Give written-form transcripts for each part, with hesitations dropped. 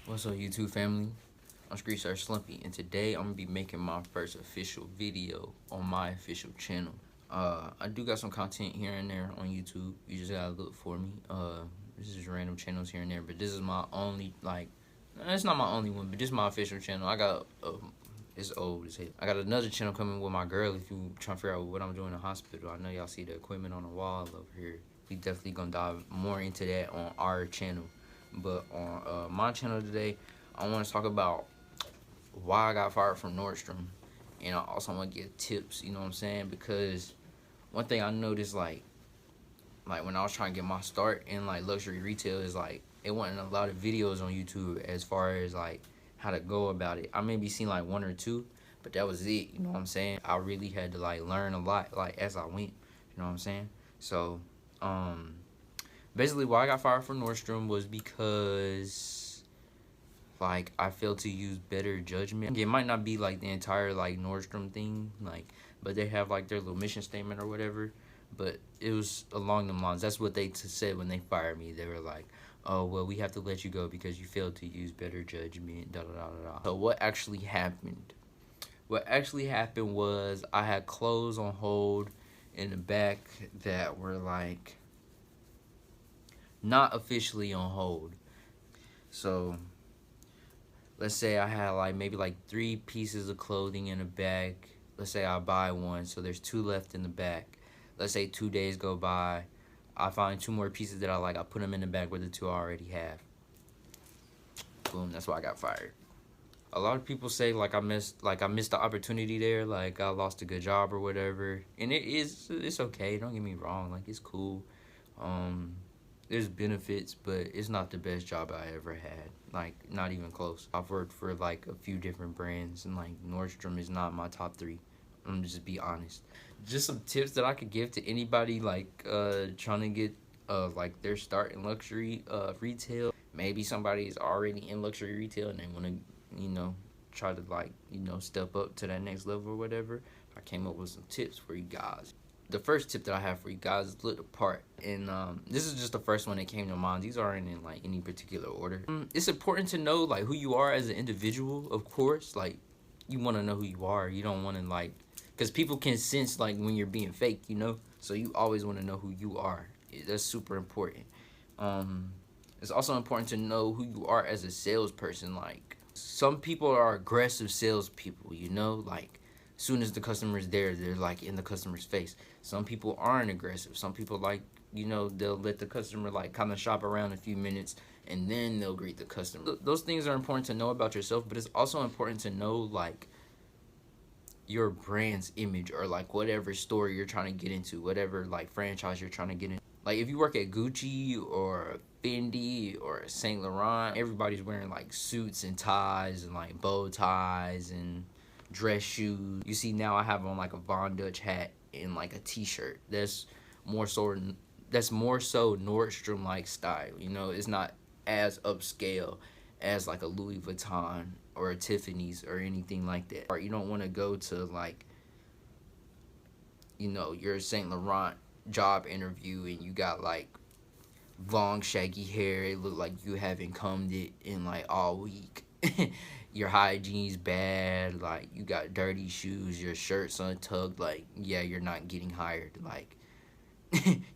What's up, YouTube family? I'm Street Star Slumpy, and today I'm gonna be making my first official video on my official channel. I do got some content here and there on YouTube. You just gotta look for me. This is random channels here and there, but this is my only it's not my only one, but this is my official channel. I got it's old as hell. I got another channel coming with my girl. If you trying to figure out what I'm doing in the hospital, I know y'all see the equipment on the wall over here. We definitely gonna dive more into that on our channel. But on my channel today, I want to talk about why I got fired from Nordstrom, and I also want to give tips. You know what I'm saying? Because one thing I noticed, like when I was trying to get my start in luxury retail, is it wasn't a lot of videos on YouTube as far as how to go about it. I maybe seen one or two, but that was it. You know what I'm saying? I really had to learn a lot as I went. You know what I'm saying? So basically, why I got fired from Nordstrom was because, I failed to use better judgment. It might not be, the entire, Nordstrom thing, but they have, their little mission statement or whatever. But it was along them lines. That's what they said when they fired me. They were like, oh, well, we have to let you go because you failed to use better judgment, da-da-da-da-da. So what actually happened? What actually happened was I had clothes on hold in the back that were, not officially on hold. So let's say I had maybe 3 pieces of clothing in the bag. Let's say I buy one, so there's 2 left in the bag. Let's say 2 days go by, I find 2 more pieces that I like. I put them in the bag where the 2 I already have. Boom, that's why I got fired. A lot of people say I missed the opportunity there, I lost a good job or whatever, and it's okay. Don't get me wrong, it's cool. There's benefits, but it's not the best job I ever had. Not even close. I've worked for a few different brands, and Nordstrom is not my top 3. I'm gonna just be honest. Just some tips that I could give to anybody trying to get their start in luxury retail. Maybe somebody is already in luxury retail and they want to try to step up to that next level or whatever. I came up with some tips for you guys. The first tip that I have for you guys is look the part, and this is just the first one that came to mind. These aren't in any particular order. It's important to know who you are as an individual. Of course, you want to know who you are. You don't want to because people can sense when you're being fake, so you always want to know who you are. That's super important. It's also important to know who you are as a salesperson. Some people are aggressive salespeople, as soon as the customer's there, they're in the customer's face. Some people aren't aggressive. Some people they'll let the customer kind of shop around a few minutes and then they'll greet the customer. Those things are important to know about yourself, but it's also important to know your brand's image, or whatever store you're trying to get into, whatever franchise you're trying to get in. If you work at Gucci or Fendi or Saint Laurent, everybody's wearing suits and ties and bow ties and dress shoes. You see now I have on a Von Dutch hat and a t-shirt. That's more so Nordstrom style. It's not as upscale as a Louis Vuitton or a Tiffany's or anything like that. Or you don't want to go to your Saint Laurent job interview and you got long shaggy hair. It look like you haven't combed it in all week. Your hygiene's bad, you got dirty shoes, your shirt's untucked, yeah, you're not getting hired.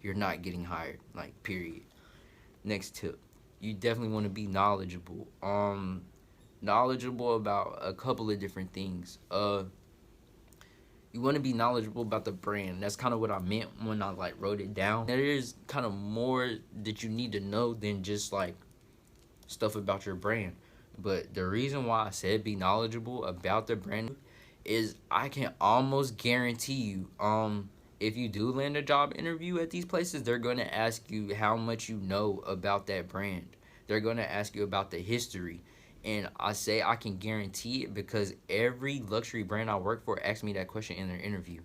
You're not getting hired, period. Next tip, you definitely want to be knowledgeable. Knowledgeable about a couple of different things. You want to be knowledgeable about the brand. That's kind of what I meant when I wrote it down. There is kind of more that you need to know than just stuff about your brand. But the reason why I said be knowledgeable about the brand is I can almost guarantee you, if you do land a job interview at these places, they're going to ask you how much you know about that brand. They're going to ask you about the history. And I say I can guarantee it because every luxury brand I work for asked me that question in their interview.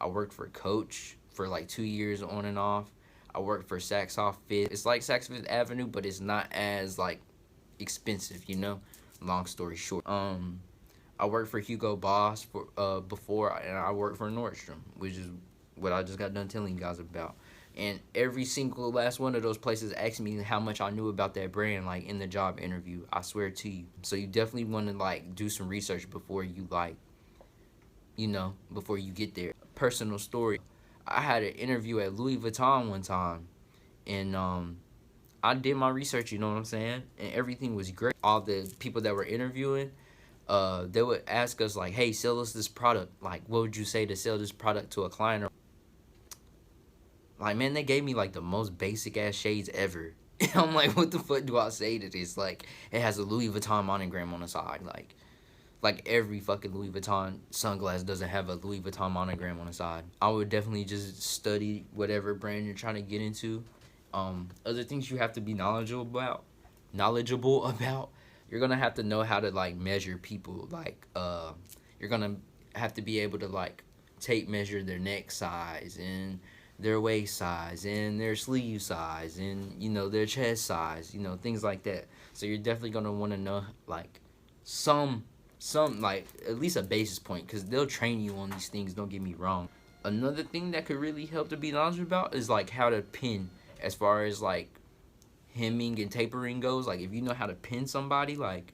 I worked for Coach for 2 years on and off. I worked for Saks Off Fifth. It's like Saks Fifth Avenue, but it's not as expensive, long story short. I worked for Hugo Boss before, and I worked for Nordstrom, which is what I just got done telling you guys about. And every single last one of those places asked me how much I knew about that brand, like in the job interview. I swear to you. So you definitely want to like do some research before you like, before you get there. Personal story. I had an interview at Louis Vuitton one time, and I did my research. You know what I'm saying? And everything was great. All the people that were interviewing, they would ask us like, "Hey, sell us this product. Like, what would you say to sell this product to a client?" Like, man, they gave me like the most basic ass shades ever. And I'm like, what the fuck do I say to this? Like, it has a Louis Vuitton monogram on the side. Like every fucking Louis Vuitton sunglass doesn't have a Louis Vuitton monogram on the side. I would definitely just study whatever brand you're trying to get into. Other things you have to be knowledgeable about. You're gonna have to know how to like measure people. Like, you're gonna have to be able to like tape measure their neck size and their waist size and their sleeve size and their chest size, things like that. So you're definitely gonna want to know like some like at least a basis point, because they'll train you on these things, don't get me wrong. Another thing that could really help to be knowledgeable about is like how to pin, as far as like hemming and tapering goes. Like if you know how to pin somebody, like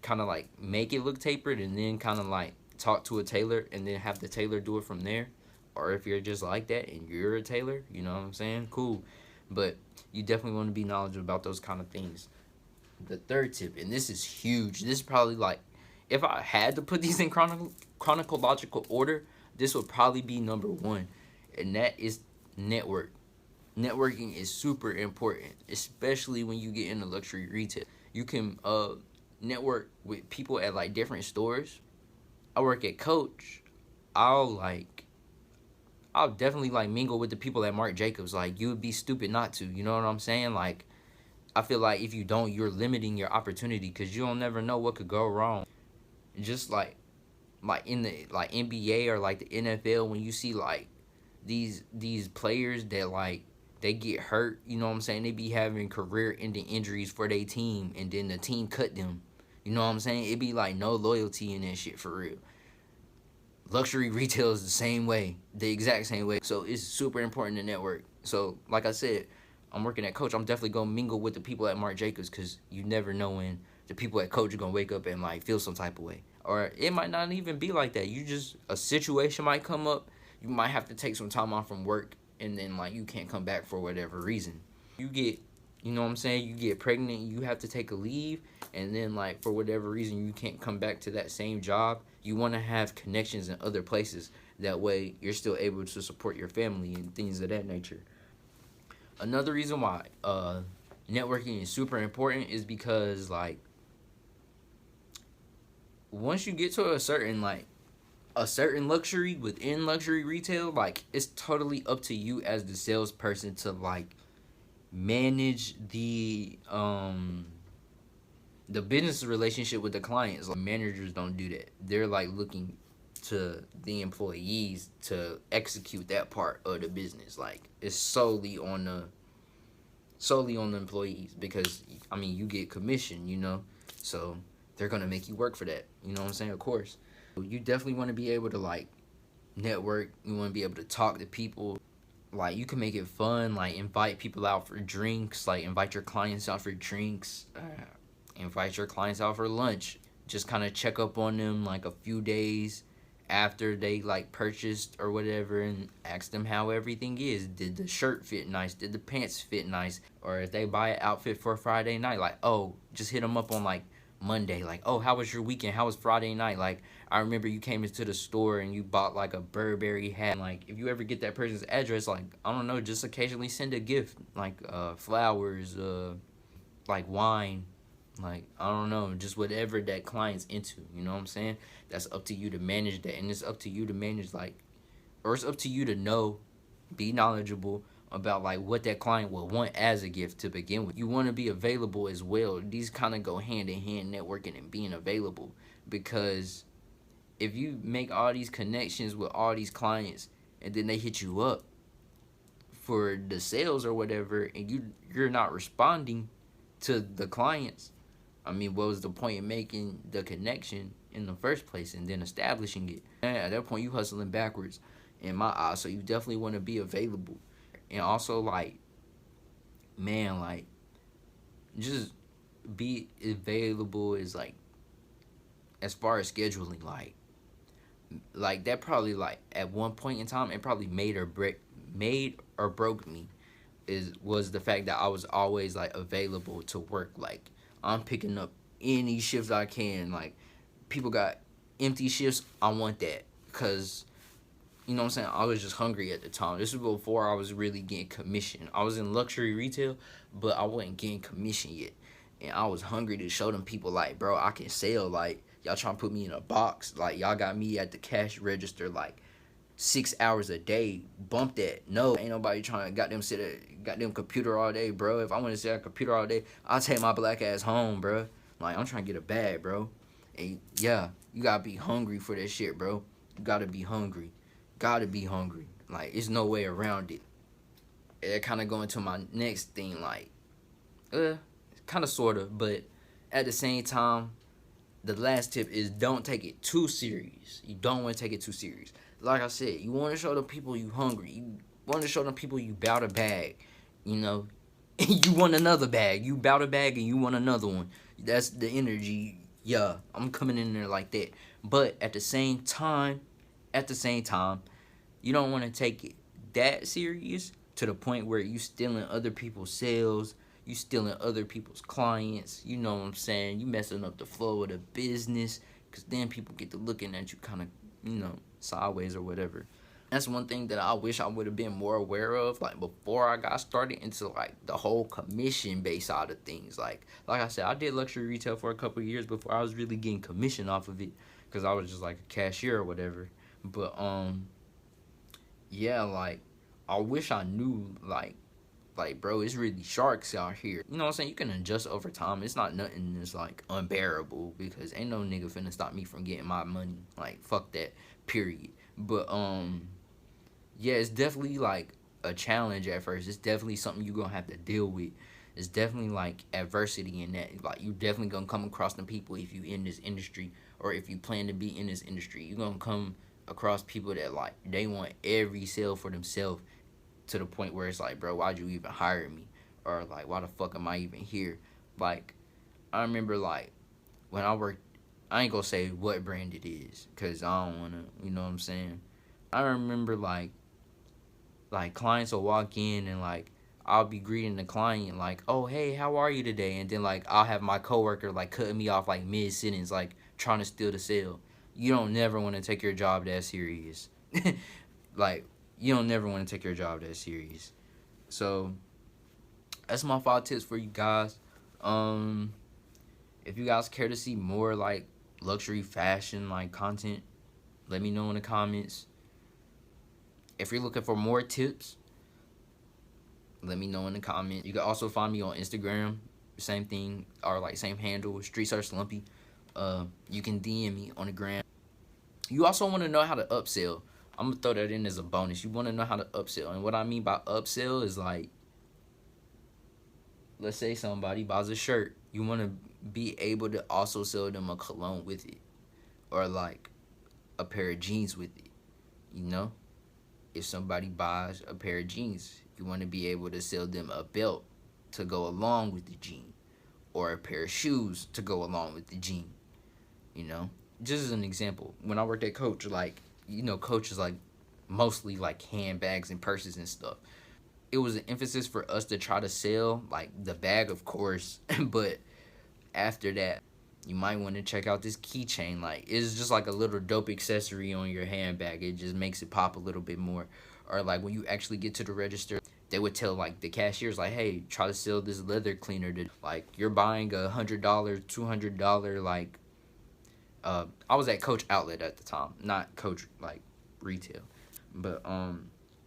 kind of like make it look tapered and then kind of like talk to a tailor and then have the tailor do it from there. Or if you're just like that and you're a tailor, you know what I'm saying? Cool. But you definitely want to be knowledgeable about those kind of things. The third tip, and this is huge. This is probably like, if I had to put these in chronological order, this would probably be number one. And that is network. Networking is super important, especially when you get into luxury retail. You can network with people at like different stores. I work at Coach. I'll definitely like mingle with the people at Marc Jacobs. Like, you would be stupid not to. You know what I'm saying? Like, I feel like if you don't, you're limiting your opportunity, because you don't never know what could go wrong. Just like in the like NBA or like the NFL, when you see like these players that like they get hurt, you know what I'm saying? They be having career-ending injuries for their team, and then the team cut them. You know what I'm saying? It be like no loyalty in that shit for real. Luxury retail is the same way, the exact same way. So it's super important to network. So like I said, I'm working at Coach. I'm definitely gonna mingle with the people at Marc Jacobs, because you never know when the people at Coach are gonna wake up and like feel some type of way, or it might not even be like that. A situation might come up. You might have to take some time off from work, and then like you can't come back for whatever reason. You get, you know what I'm saying? You get pregnant, you have to take a leave, and then like for whatever reason you can't come back to that same job. You want to have connections in other places. That way you're still able to support your family and things of that nature. Another reason why networking is super important is because like once you get to a certain luxury within luxury retail, like it's totally up to you as the salesperson to like manage the business relationship with the clients. Like, managers don't do that. They're like looking to the employees to execute that part of the business. Like, it's solely on the employees, because I mean, you get commission, so they're gonna make you work for that. You know what I'm saying? Of course. You definitely want to be able to like network. You want to be able to talk to people. Like, you can make it fun. Like, invite people out for drinks. Like, invite your clients out for drinks. Invite your clients out for lunch. Just kind of check up on them like a few days after they like purchased or whatever, and ask them how everything is. Did the shirt fit nice? Did the pants fit nice? Or if they buy an outfit for Friday night, like, oh, just hit them up on like Monday. Like, oh, how was your weekend? How was Friday night? Like, I remember you came into the store and you bought like a Burberry hat. Like, if you ever get that person's address, like, I don't know, just occasionally send a gift, like flowers, like wine. Like, I don't know, just whatever that client's into, you know what I'm saying? That's up to you to manage that, and it's up to you to manage, like, or it's up to you to know, be knowledgeable about, like, what that client will want as a gift to begin with. You want to be available as well. These kind of go hand in hand, networking and being available, because if you make all these connections with all these clients, and then they hit you up for the sales or whatever, and you're not responding to the clients, I mean, what was the point in making the connection in the first place and then establishing it? And at that point, you hustling backwards in my eyes, so you definitely want to be available. And also, like, man, like, just be available is like, as far as scheduling, like that probably, like, at one point in time, it probably made or broke me, was the fact that I was always like available to work. Like, I'm picking up any shifts I can. Like, people got empty shifts, I want that, because you know what I'm saying, I was just hungry at the time. This was before I was really getting commission. I was in luxury retail, but I wasn't getting commission yet, and I was hungry to show them people, like, bro, I can sell. Like, y'all trying to put me in a box. Like, y'all got me at the cash register like 6 hours a day. Bump that. No, ain't nobody trying to goddamn sit at goddamn computer all day, bro. If I want to sit at a computer all day, I'll take my black ass home, bro. Like, I'm trying to get a bag, bro. And yeah, you gotta be hungry for that shit, bro. You gotta be hungry. Gotta be hungry. Like, there's no way around it. It kind of go into my next thing, like, kind of, sort of, but at the same time, the last tip is don't take it too serious. You don't want to take it too serious. Like I said, you want to show the people you hungry. You want to show them people you bout a bag. You know, you want another bag. You bout a bag and you want another one. That's the energy. Yeah, I'm coming in there like that. But at the same time, you don't want to take it that serious to the point where you stealing other people's sales, you stealing other people's clients. You know what I'm saying? You messing up the flow of the business, because then people get to looking at you kind of, sideways or whatever. That's one thing that I wish I would have been more aware of, like, before I got started into, like, the whole commission-based side of things. Like I said, I did luxury retail for a couple of years before I was really getting commission off of it, because I was just, like, a cashier or whatever. But, yeah, like, I wish I knew, like, bro, it's really sharks out here. You know what I'm saying? You can adjust over time. It's not nothing that's, like, unbearable, because ain't no nigga finna stop me from getting my money. Like, fuck that, period. But, yeah, it's definitely, like, a challenge at first. It's definitely something you're gonna have to deal with. It's definitely, like, adversity in that. Like, you definitely gonna come across the people if you in this industry, or if you plan to be in this industry. You're gonna come across people that, like, they want every sale for themselves, to the point where it's like, bro, why'd you even hire me? Or, like, why the fuck am I even here? Like, I remember, like, when I worked, I ain't gonna say what brand it is, because I don't want to, you know what I'm saying? I remember, like, clients will walk in and, like, I'll be greeting the client, like, oh, hey, how are you today? And then, like, I'll have my coworker, like, cutting me off, like, mid-sentence, like, trying to steal the sale. You don't never want to take your job that serious. Like, you don't never want to take your job that serious. So, that's my 5 tips for you guys. If you guys care to see more, like, luxury fashion, like, content, let me know in the comments. If you're looking for more tips, let me know in the comments. You can also find me on Instagram, same thing, or, like, same handle, Street Search Lumpy. You can DM me on the gram. You also want to know how to upsell. I'm going to throw that in as a bonus. You want to know how to upsell. And what I mean by upsell is, like, let's say somebody buys a shirt. You want to be able to also sell them a cologne with it. Or, like, a pair of jeans with it. You know? If somebody buys a pair of jeans, you want to be able to sell them a belt to go along with the jean. Or a pair of shoes to go along with the jean. You know? Just as an example. When I worked at Coach, like, Coach is, like, mostly, like, handbags and purses and stuff. It was an emphasis for us to try to sell, like, the bag, of course. But after that, you might want to check out this keychain. Like, it's just, like, a little dope accessory on your handbag. It just makes it pop a little bit more. Or, like, when you actually get to the register, they would tell, like, the cashiers, like, hey, try to sell this leather cleaner. Like, you're buying a $100, $200, like, I was at Coach Outlet at the time, not Coach, like, retail. But,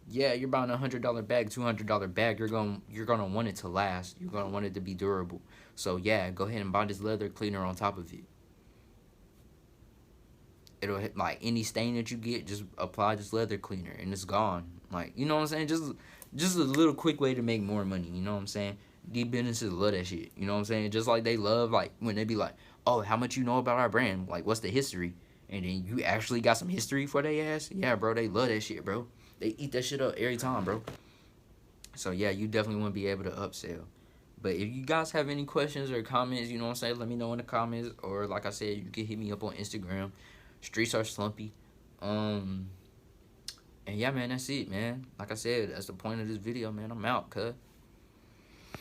yeah, you're buying a $100 bag, $200 bag. You're gonna want it to last. You're gonna want it to be durable. So, yeah, go ahead and buy this leather cleaner on top of it. It'll hit, like, any stain that you get, just apply this leather cleaner, and it's gone. Like, you know what I'm saying? Just a little quick way to make more money, you know what I'm saying? These businesses love that shit, you know what I'm saying? Just like they love, like, when they be like, oh, how much you know about our brand? Like, what's the history? And then you actually got some history for their ass? Yeah, bro, they love that shit, bro. They eat that shit up every time, bro. So yeah, you definitely want to be able to upsell. But if you guys have any questions or comments, you know what I'm saying, let me know in the comments. Or like I said, you can hit me up on Instagram. Streets are slumpy. And yeah, man, that's it, man. Like I said, that's the point of this video, man. I'm out, cuz.